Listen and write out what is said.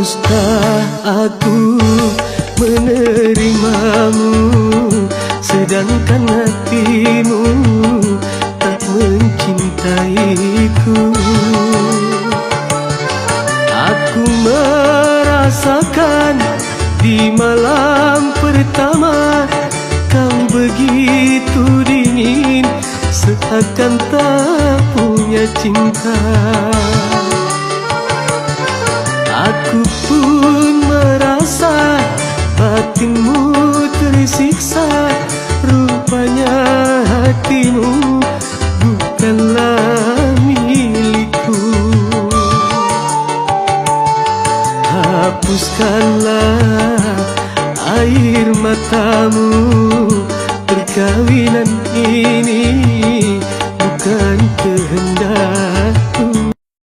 Haruskah aku menerimamu, sedangkan hatimu tak mencintaiku? Aku merasakan di malam pertama kau begitu dingin, seakan tak punya cinta.